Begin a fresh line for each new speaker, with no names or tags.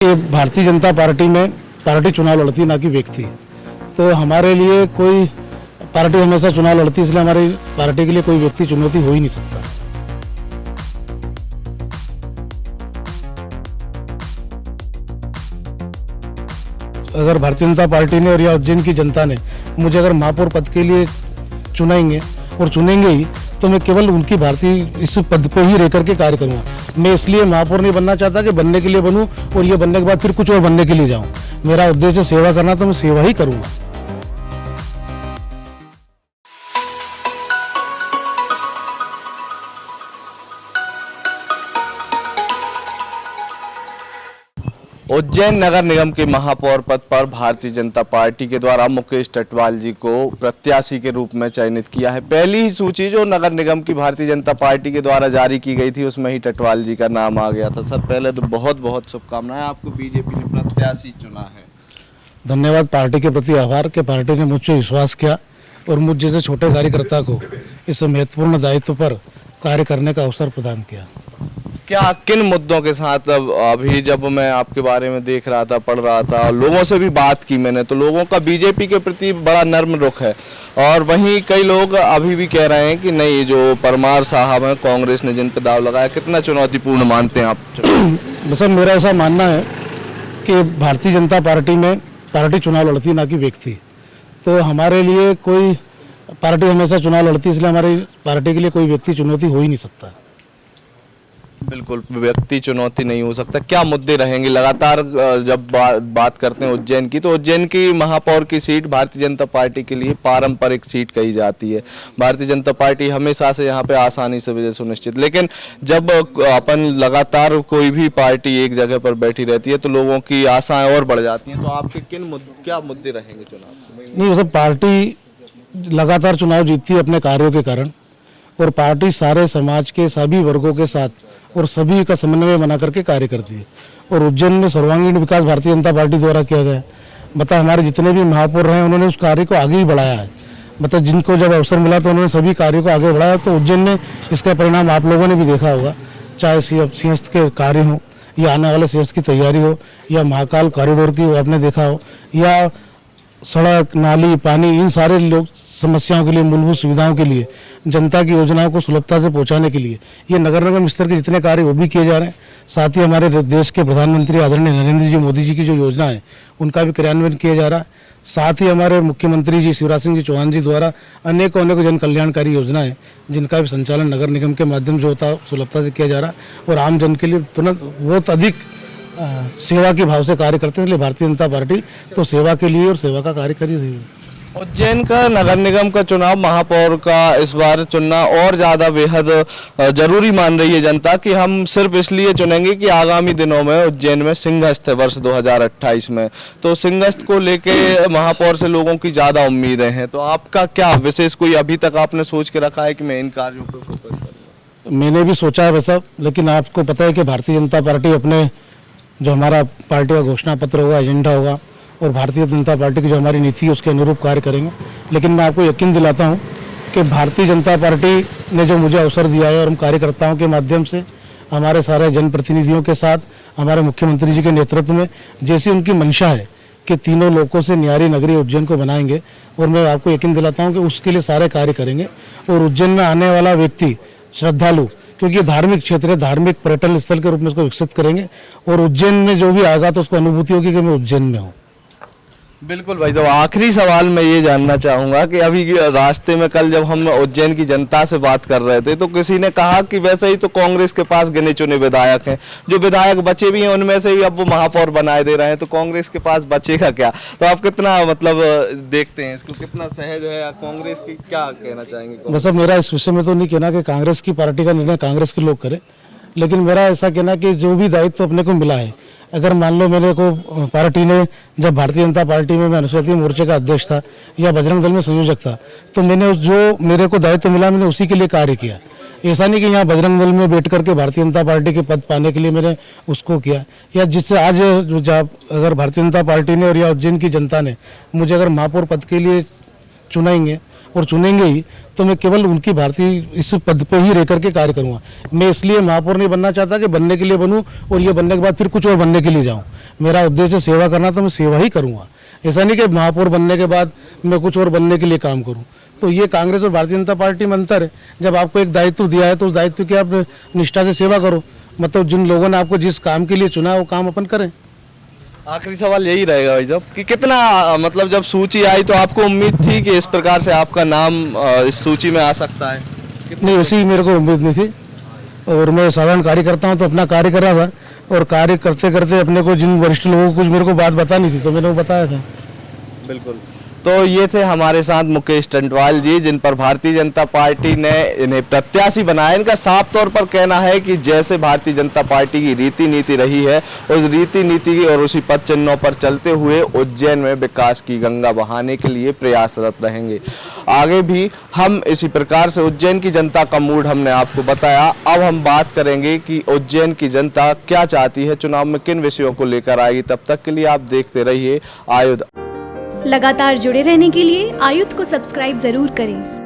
कि भारतीय जनता पार्टी में पार्टी चुनाव लड़ती ना कि व्यक्ति। तो हमारे लिए कोई पार्टी हमेशा चुनाव लड़ती, इसलिए हमारी पार्टी के लिए कोई व्यक्ति चुनौती हो ही नहीं सकता। अगर भारतीय जनता पार्टी ने और या उज्जैन की जनता ने मुझे अगर महापौर पद के लिए चुनेंगे और चुनेंगे ही, तो मैं केवल उनकी भारतीय इस पद पे ही रह करके कार्य करूँगा। मैं इसलिए महापौर नहीं बनना चाहता कि बनने के लिए बनूं और ये बनने के बाद फिर कुछ और बनने के लिए जाऊं। मेरा उद्देश्य सेवा करना, तो मैं सेवा ही करूँगा।
उज्जैन नगर निगम के महापौर पद पर भारतीय जनता पार्टी के द्वारा मुकेश टटवाल जी को प्रत्याशी के रूप में चयनित किया है। पहली ही सूची जो नगर निगम की भारतीय जनता पार्टी के द्वारा जारी की गई थी, उसमें ही टटवाल जी का नाम आ गया था। सर, पहले तो बहुत बहुत शुभकामनाएं, आपको बीजेपी ने प्रत्याशी चुना है।
धन्यवाद। पार्टी के प्रति आभार कि पार्टी ने मुझ पर विश्वास किया और मुझ जैसे छोटे कार्यकर्ता को इस महत्वपूर्ण दायित्व पर कार्य करने का अवसर प्रदान किया।
क्या किन मुद्दों के साथ अभी जब मैं आपके बारे में देख रहा था, पढ़ रहा था, लोगों से भी बात की मैंने, तो लोगों का बीजेपी के प्रति बड़ा नर्म रुख है, और वहीं कई लोग अभी भी कह रहे हैं कि नहीं, जो परमार साहब हैं, कांग्रेस ने जिन पर दाव लगाया, कितना चुनौतीपूर्ण मानते हैं आप?
बस मेरा ऐसा मानना है कि भारतीय जनता पार्टी में पार्टी चुनाव लड़ती ना कि व्यक्ति। तो हमारे लिए कोई पार्टी हमेशा चुनाव लड़ती, इसलिए हमारी पार्टी के लिए कोई व्यक्ति चुनौती हो ही नहीं सकता।
बिल्कुल, व्यक्ति चुनौती नहीं हो सकता। क्या मुद्दे रहेंगे? लगातार जब बात करते हैं उज्जैन की, तो उज्जैन की महापौर की सीट भारतीय जनता पार्टी के लिए पारंपरिक सीट कही जाती है। भारतीय जनता पार्टी हमेशा से यहाँ पे आसानी से विजय सुनिश्चित, लेकिन जब अपन लगातार कोई भी पार्टी एक जगह पर बैठी रहती है तो लोगों की आशाएं और बढ़ जाती हैं। तो आपके क्या मुद्दे रहेंगे चुनाव?
नहीं, मतलब पार्टी लगातार चुनाव जीतती है अपने कार्यों के कारण, और पार्टी सारे समाज के सभी वर्गों के साथ और सभी का समन्वय बना करके कार्य करती है। और उज्जैन में सर्वांगीण विकास भारतीय जनता पार्टी द्वारा किया गया है। मतलब हमारे जितने भी महापौर रहे, उन्होंने उस कार्य को आगे ही बढ़ाया है। मतलब जिनको जब अवसर मिला तो उन्होंने सभी कार्यों को आगे बढ़ाया। तो उज्जैन ने इसका परिणाम आप लोगों ने भी देखा होगा, चाहे सिंहस्थ के कार्य हो, या आने वाले सिंहस्थ की तैयारी हो, या महाकाल कॉरिडोर की आपने देखा हो, या सड़क, नाली, पानी, इन सारे लोग समस्याओं के लिए, मूलभूत सुविधाओं के लिए, जनता की योजनाओं को सुलभता से पहुंचाने के लिए ये नगर निगम स्तर के जितने कार्य वो भी किए जा रहे हैं। साथ ही हमारे देश के प्रधानमंत्री आदरणीय नरेंद्र जी मोदी जी की जो योजना है, उनका भी क्रियान्वयन किया जा रहा है। साथ ही हमारे मुख्यमंत्री जी शिवराज सिंह जी चौहान जी द्वारा अनेकों जन कल्याणकारी योजनाएं, जिनका भी संचालन नगर निगम के माध्यम से होता है, सुलभता से किया जा रहा है और आम जन के लिए तुरंत बहुत अधिक सेवा के भाव से कार्य करते हैं। इसलिए भारतीय जनता पार्टी तो सेवा के लिए और सेवा का कार्य कर ही रही है।
उज्जैन का नगर निगम का चुनाव, महापौर का इस बार चुनना और ज़्यादा बेहद जरूरी मान रही है जनता, कि हम सिर्फ इसलिए चुनेंगे कि आगामी दिनों में उज्जैन में सिंहस्थ है वर्ष 2028 में, तो सिंहस्थ को लेके महापौर से लोगों की ज़्यादा उम्मीदें हैं। तो आपका क्या विशेष कोई अभी तक आपने सोच के रखा है कि मैं इन कार्यों पर फोकस करूँगा?
मैंने भी सोचा है वैसा, लेकिन आपको पता है कि भारतीय जनता पार्टी अपने जो हमारा पार्टी का घोषणा पत्र होगा, एजेंडा होगा, और भारतीय जनता पार्टी की जो हमारी नीति है उसके अनुरूप कार्य करेंगे। लेकिन मैं आपको यकीन दिलाता हूं कि भारतीय जनता पार्टी ने जो मुझे अवसर दिया है, और हम कार्यकर्ताओं के माध्यम से, हमारे सारे जनप्रतिनिधियों के साथ, हमारे मुख्यमंत्री जी के नेतृत्व में, जैसी उनकी मंशा है कि तीनों लोगों से न्यारी नगरी उज्जैन को बनाएंगे, और मैं आपको यकीन दिलाता हूँ कि उसके लिए सारे कार्य करेंगे। और उज्जैन में आने वाला व्यक्ति, श्रद्धालु, क्योंकि धार्मिक क्षेत्र है, धार्मिक पर्यटन स्थल के रूप में इसको विकसित करेंगे, और उज्जैन में जो भी आएगा तो उसको अनुभूति होगी कि मैं उज्जैन में हूँ।
बिल्कुल भाई। तो आखिरी सवाल मैं ये जानना चाहूँगा कि अभी रास्ते में कल जब हम उज्जैन की जनता से बात कर रहे थे, तो किसी ने कहा कि वैसे ही तो कांग्रेस के पास गिने चुने विधायक हैं, जो विधायक बचे भी हैं उनमें से भी अब वो महापौर बनाए दे रहे हैं, तो कांग्रेस के पास बचेगा क्या? तो आप कितना मतलब देखते हैं इसको, कितना सहज है, या कांग्रेस की क्या कहना चाहेंगे?
बस अब मेरा इस विषय में तो नहीं कहना कि कांग्रेस की पार्टी का निर्णय कांग्रेस के लोग करें, लेकिन मेरा ऐसा कहना कि जो भी दायित्व अपने को मिला है, अगर मान लो मेरे को पार्टी ने, जब भारतीय जनता पार्टी में मैं अनुसूचित मोर्चे का अध्यक्ष था या बजरंग दल में संयोजक था, तो मैंने जो मेरे को दायित्व मिला मैंने उसी के लिए कार्य किया। ऐसा नहीं कि यहाँ बजरंग दल में बैठ करके भारतीय जनता पार्टी के पद पाने के लिए मैंने उसको किया, या जिससे आज अगर भारतीय जनता पार्टी ने और या उज्जैन की जनता ने मुझे अगर महापौर पद के लिए चुनाएंगे और चुनेंगे ही तो मैं केवल उनकी भारतीय इस पद पे ही रह करके कार्य करूँगा। मैं इसलिए महापौर नहीं बनना चाहता कि बनने के लिए बनूँ और ये बनने के बाद फिर कुछ और बनने के लिए जाऊँ। मेरा उद्देश्य सेवा करना, तो मैं सेवा ही करूँगा। ऐसा नहीं कि महापौर बनने के बाद मैं कुछ और बनने के लिए काम करूँ। तो ये कांग्रेस और भारतीय जनता पार्टी में अंतर है। जब आपको एक दायित्व दिया है तो उस दायित्व की आप निष्ठा से सेवा करो। मतलब जिन लोगों ने आपको जिस काम के लिए चुना वो काम अपन करें।
आखिरी सवाल यही रहेगा भाई साहब कि कितना मतलब जब सूची आई तो आपको उम्मीद थी कि इस प्रकार से आपका नाम इस सूची में आ सकता है?
नहीं, ऐसी मेरे को उम्मीद नहीं थी। और मैं साधारण कार्य करता हूँ तो अपना कार्य कर रहा था और कार्य करते करते अपने को जिन वरिष्ठ लोगों को कुछ मेरे को बात बतानी थी तो मैंने वो बताया था।
बिल्कुल। तो ये थे हमारे साथ मुकेश टंडवाल जी, जिन पर भारतीय जनता पार्टी ने इन्हें प्रत्याशी बनाया। इनका साफ तौर पर कहना है कि जैसे भारतीय जनता पार्टी की रीति नीति रही है उस रीति नीति और उसी पद चिन्हों पर चलते हुए उज्जैन में विकास की गंगा बहाने के लिए प्रयासरत रहेंगे। आगे भी हम इसी प्रकार से उज्जैन की जनता का मूड हमने आपको बताया। अब हम बात करेंगे कि उज्जैन की जनता क्या चाहती है, चुनाव में किन विषयों को लेकर आएगी। तब तक के लिए आप देखते रहिए आयुध।
लगातार जुड़े रहने के लिए आयुध को सब्सक्राइब जरूर करें।